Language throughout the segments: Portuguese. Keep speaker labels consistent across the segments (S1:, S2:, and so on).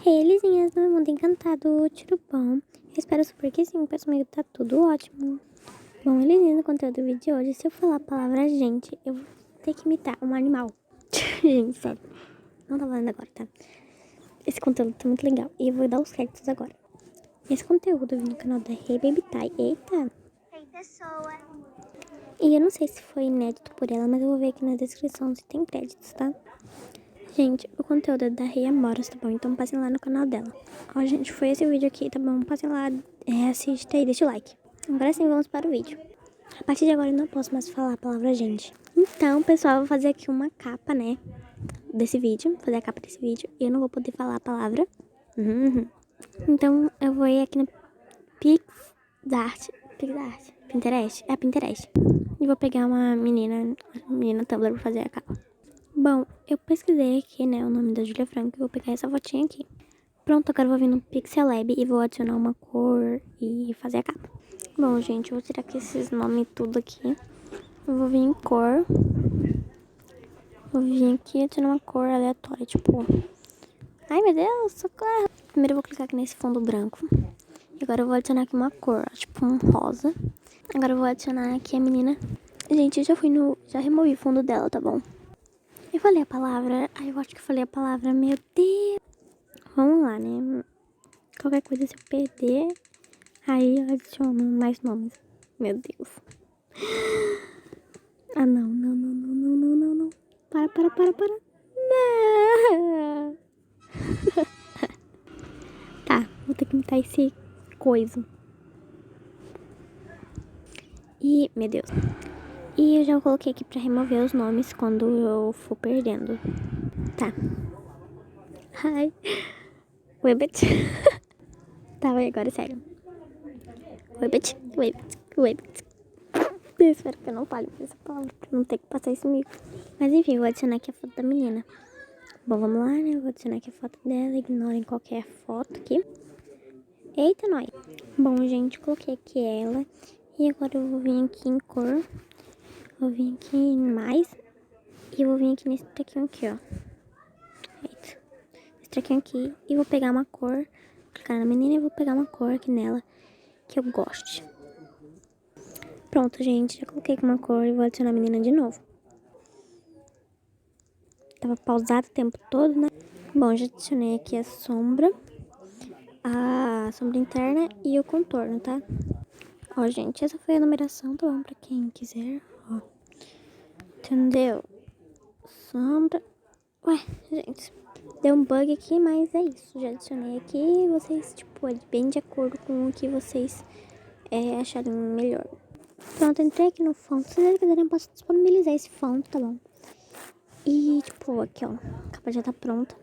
S1: Lizinhas do meu mundo encantado, tudo bom? Eu espero super que sim, pois comigo tá tudo ótimo. Bom, Lizinhas, no conteúdo do vídeo de hoje, se eu falar a palavra gente, eu vou ter que imitar um animal. Gente, sério, não tá falando agora, tá? Esse conteúdo tá muito legal e eu vou dar os créditos agora. Esse conteúdo vem no canal da Hey Baby Tai. Eita!
S2: Hey, pessoa!
S1: E eu não sei se foi inédito por ela, mas eu vou ver aqui na descrição se tem créditos, tá? Gente, o conteúdo é da Rei Amoras, tá bom? Então passem lá no canal dela. Ó, gente, foi esse vídeo aqui, tá bom? Passem lá, assista e deixa o like. Agora sim, vamos para o vídeo. A partir de agora eu não posso mais falar a palavra gente. Então, pessoal, eu vou fazer aqui uma capa, né? Desse vídeo, vou fazer a capa desse vídeo. E eu não vou poder falar a palavra. Então, eu vou ir aqui no PixArt, Pinterest? É, Pinterest. E vou pegar uma menina Tumblr pra fazer a capa. Bom, eu pesquisei aqui, né, o nome da Julia Franco e vou pegar essa fotinha aqui. Pronto, agora eu vou vir no Pixel Lab e vou adicionar uma cor e fazer a capa. Bom, gente, eu vou tirar aqui esses nomes tudo aqui. Eu vou vir em cor. Vou vir aqui e adicionar uma cor aleatória, tipo... Ai, meu Deus, socorro! Primeiro eu vou clicar aqui nesse fundo branco. E agora eu vou adicionar aqui uma cor, tipo um rosa. Agora eu vou adicionar aqui a menina. Gente, eu já removi o fundo dela, tá bom? Eu falei a palavra... Ai, eu acho que eu falei a palavra, meu Deus. Vamos lá, né? Qualquer coisa, se eu perder, aí eu adiciono mais nomes. Meu Deus. Ah, não. Para. Não. Tá, vou ter que imitar esse coisa. E, meu Deus. E eu já coloquei aqui pra remover os nomes quando eu for perdendo. Tá. Ai. Webbit. Tá, vai agora, sério. Webbit. Eu espero que eu não fale essa palavra, pra não ter que passar isso comigo. Mas enfim, vou adicionar aqui a foto da menina. Bom, vamos lá, né? Vou adicionar aqui a foto dela. Ignorem qualquer foto aqui. Eita, nós. Bom, gente, coloquei aqui ela. E agora eu vou vir aqui em cor. Vou vir aqui em mais. E eu vou vir aqui nesse trequinho aqui, ó. Eita. Esse trequinho aqui. E vou pegar uma cor. Vou clicar na menina e vou pegar uma cor aqui nela que eu goste. Pronto, gente. Já coloquei aqui uma cor e vou adicionar a menina de novo. Tava pausado o tempo todo, né? Bom, já adicionei aqui a sombra interna e o contorno, tá? Ó, gente, essa foi a numeração, tá bom? Pra quem quiser, ó. Entendeu? Sombra. Ué, gente, deu um bug aqui, mas é isso. Já adicionei aqui, vocês, tipo, é bem de acordo com o que vocês acharem melhor. Pronto, entrei aqui no font. Se vocês quiserem, eu posso disponibilizar esse font, tá bom? E, tipo, aqui, ó, a capa já tá pronta.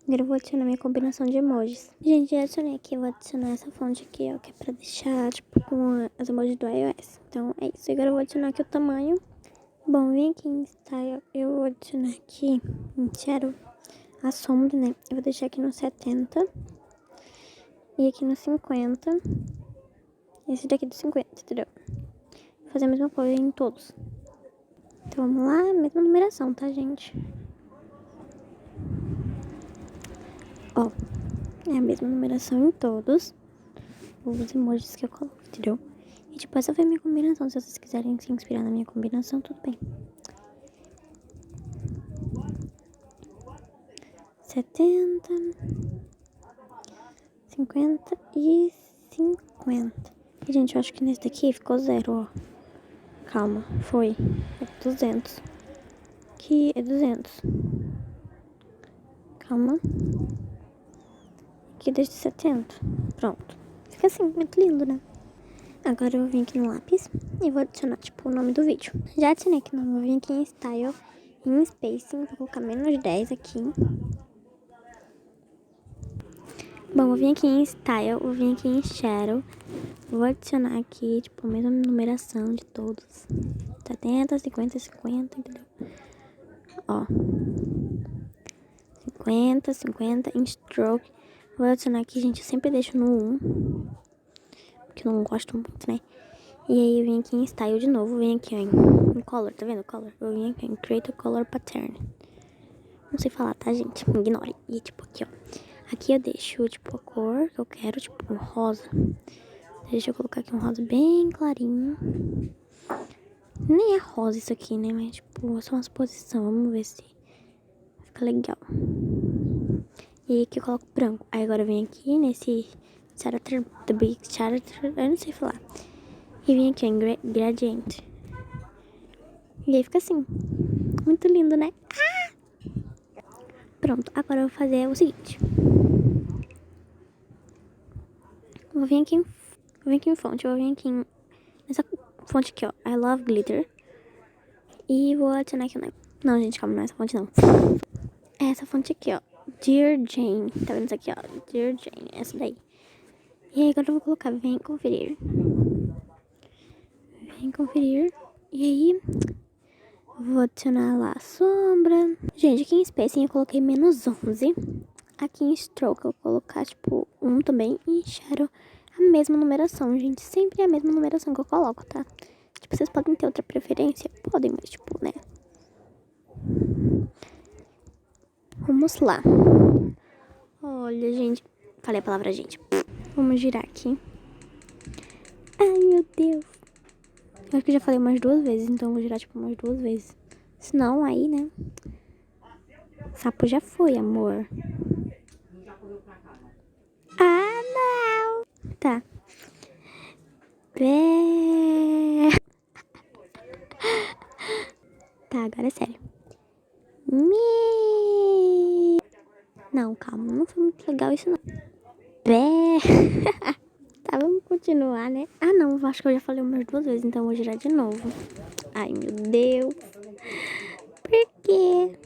S1: Agora eu vou adicionar minha combinação de emojis. Gente, já adicionei aqui, eu vou adicionar essa fonte aqui, ó, que é pra deixar, tipo, com as emojis do iOS. Então, é isso. Agora eu vou adicionar aqui o tamanho. Bom, vem aqui em Style, eu vou adicionar aqui em Shadow a sombra, né? Eu vou deixar aqui no 70 e aqui no 50. Esse daqui do 50, entendeu? Vou fazer a mesma coisa em todos. Então, vamos lá, mesma numeração, tá, gente? Ó, é a mesma numeração em todos os emojis que eu coloco, entendeu? E tipo, essa foi a minha combinação. Se vocês quiserem se inspirar na minha combinação, tudo bem. 70, 50 e 50. E, gente, eu acho que nesse daqui ficou 0, ó. Calma, foi. É 200. Aqui é 200. Calma. Aqui desde 70. Pronto. Fica assim, muito lindo, né? Agora eu vou vir aqui no lápis e vou adicionar, tipo, o nome do vídeo. Já adicionei aqui no nome, vou vir aqui em Style, em Spacing, vou colocar menos 10 aqui. Bom, vou vir aqui em Style, vou vir aqui em Shadow, vou adicionar aqui, tipo, a mesma numeração de todos. 70, 50, 50, entendeu? Ó. 50 em Stroke. Vou adicionar aqui, gente, eu sempre deixo no 1, porque eu não gosto muito, né? E aí eu vim aqui em Style de novo, vem aqui ó, em Color, tá vendo? Color. Eu vim aqui em Create a Color Pattern. Não sei falar, tá, gente? Ignore. E tipo aqui, ó. Aqui eu deixo, tipo, a cor que eu quero, tipo, rosa. Deixa eu colocar aqui um rosa bem clarinho. Nem é rosa isso aqui, né? Mas, tipo, é só uma suposição. Vamos ver se fica legal. E aí aqui eu coloco branco. Aí agora eu venho aqui nesse Character, The Big Character, eu não sei falar. E vem aqui, ó, Gradient. E aí fica assim. Muito lindo, né? Pronto, agora eu vou fazer o seguinte. Vou vir aqui em fonte. Vou vir aqui nessa fonte aqui, ó. I love glitter. E vou adicionar aqui o negócio. Não, gente, calma, não é essa fonte, não. É essa fonte aqui, ó. Dear Jane. Tá vendo isso aqui, ó? Dear Jane. Essa daí. E aí agora eu vou colocar vem conferir. Vem conferir. E aí vou adicionar lá a sombra. Gente, aqui em Spacing eu coloquei -11. Aqui em Stroke eu vou colocar, tipo, 1 também. E em Shadow a mesma numeração, gente. Sempre a mesma numeração que eu coloco, tá? Tipo, vocês podem ter outra preferência? Podem, mas, tipo, né? Vamos lá. Olha, gente. Falei a palavra, gente. Vamos girar aqui. Ai, meu Deus. Eu acho que eu já falei umas 2 vezes, então eu vou girar, tipo, umas 2 vezes. Senão, aí, né? Sapo já foi, amor. Ah, não. Tá. Tá, agora é sério. Não, calma, não foi muito legal isso, não. Tá, vamos continuar, né? Ah, não, acho que eu já falei umas 2 vezes, então eu vou girar de novo. Ai, meu Deus. Por quê?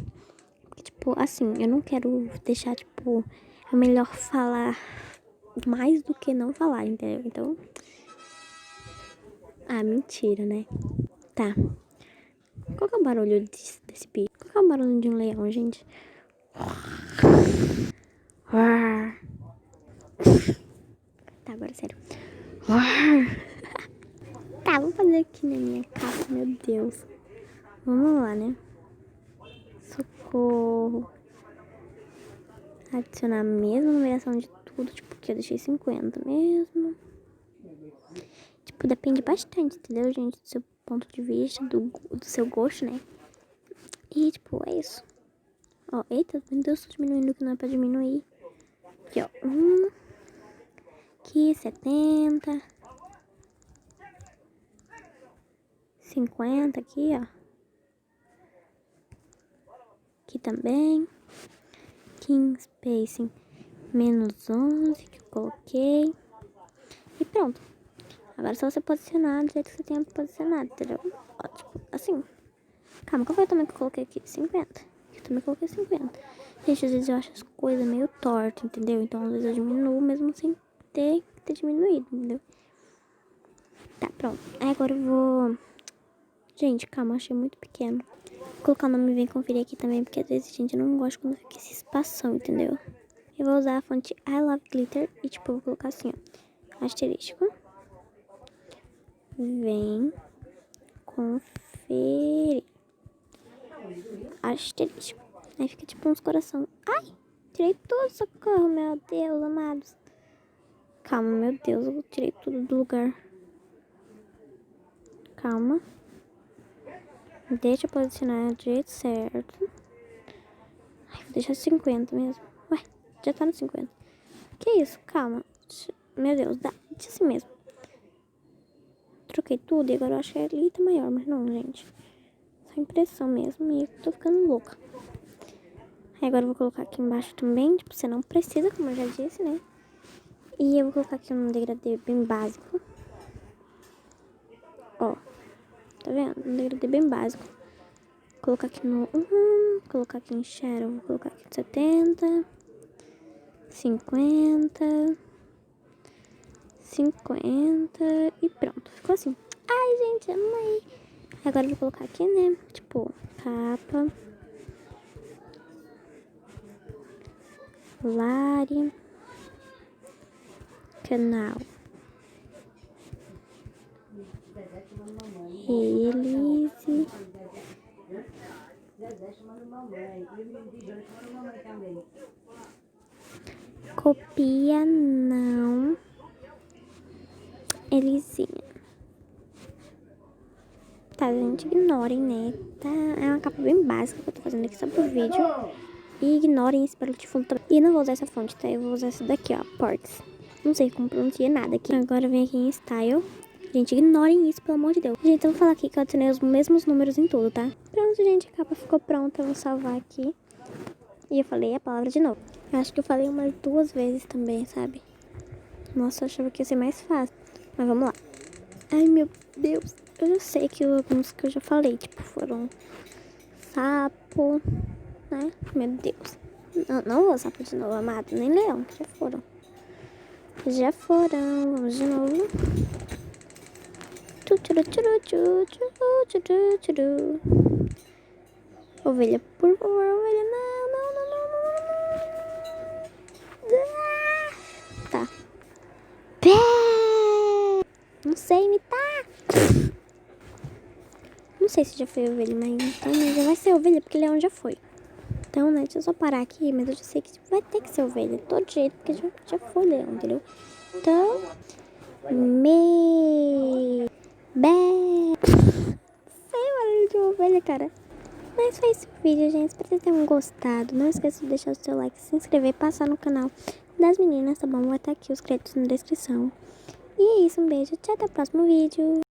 S1: Porque, tipo, assim, eu não quero deixar, tipo, é melhor falar mais do que não falar, entendeu? Então... Ah, mentira, né? Tá. Qual que é o barulho desse bicho? Qual que é o barulho de um leão, gente? Tá, agora é sério. Tá, vou fazer aqui na minha capa, meu Deus. Vamos lá, né? Socorro. Adicionar a mesma numeração de tudo, tipo, que eu deixei 50 mesmo. Tipo, depende bastante, entendeu, gente? Do seu ponto de vista, do seu gosto, né? E, tipo, é isso. Ó, eita, meu Deus, tô diminuindo o que não é pra diminuir. Aqui, ó. Aqui, 70. 50 aqui, ó. Aqui também. King Spacing -11 que eu coloquei. E pronto. Agora é só você posicionar do jeito que você tem posicionado, entendeu? Ó, tipo, assim. Calma, qual foi o tamanho que eu coloquei aqui? 50. Eu também coloquei 50. Gente, às vezes eu acho as coisas meio tortas, entendeu? Então, às vezes eu diminuo mesmo sem ter diminuído, entendeu? Tá, pronto. Aí agora eu vou... Gente, calma, achei muito pequeno. Vou colocar o nome e vem conferir aqui também, porque às vezes, gente, eu não gosto quando fica esse espação, entendeu? Eu vou usar a fonte I Love Glitter e, tipo, eu vou colocar assim, ó. Asterisco. Vem conferir. Asterisco. Aí fica tipo uns coração. Ai, tirei tudo, socorro, meu Deus, amados. Calma, meu Deus, eu tirei tudo do lugar. Calma. Deixa eu posicionar do jeito certo. Ai, vou deixar 50 mesmo. Ué, já tá no 50. Que isso? Calma. Meu Deus, dá. Deixa assim mesmo. Troquei tudo e agora eu acho que ali tá maior, mas não, gente. Só impressão mesmo e eu tô ficando louca. Aí agora eu vou colocar aqui embaixo também, tipo, você não precisa, como eu já disse, né? E eu vou colocar aqui um degradê bem básico. Ó, tá vendo? Um degradê bem básico. Vou colocar aqui no colocar aqui em Shadow, vou colocar aqui no 70, 50, 50 e pronto, ficou assim. Ai, gente, amei. Agora eu vou colocar aqui, né, tipo, capa, Lari, canal, Elise, copia não. Elisinha. Tá, gente, ignorem, né? Tá, é uma capa bem básica que eu tô fazendo aqui só pro vídeo. E ignorem esse barulho de fundo também. E não vou usar essa fonte, tá? Eu vou usar essa daqui, ó, Porks. Não sei como pronuncia nada aqui. Agora vem aqui em Style. Gente, ignorem isso, pelo amor de Deus. Gente, eu vou falar aqui que eu adicionei os mesmos números em tudo, tá? Pronto, gente, a capa ficou pronta. Eu vou salvar aqui. E eu falei a palavra de novo. Eu acho que eu falei umas 2 vezes também, sabe? Nossa, eu achava que ia ser mais fácil. Mas vamos lá. Ai, meu Deus. Eu já sei que alguns que eu já falei, tipo, foram sapo, né? Meu Deus. Não vou sapo de novo, amado. Nem leão, que já foram. Já foram. Vamos de novo. Ovelha, por favor, ovelha. Não, não, não, não, não, não. Tá. Pé! Não sei imitar. Não sei se já foi ovelha, mas então já vai ser ovelha, porque leão já foi. Então, né, deixa eu só parar aqui, mas eu já sei que vai ter que ser ovelha, de todo jeito, porque já foi leão, entendeu? Então, sei barulho de ovelha, cara. Mas foi esse o vídeo, gente. Espero que vocês tenham gostado. Não esqueça de deixar o seu like, se inscrever e passar no canal das meninas, tá bom? Vai estar aqui os créditos na descrição. E é isso, um beijo. Tchau, até o próximo vídeo.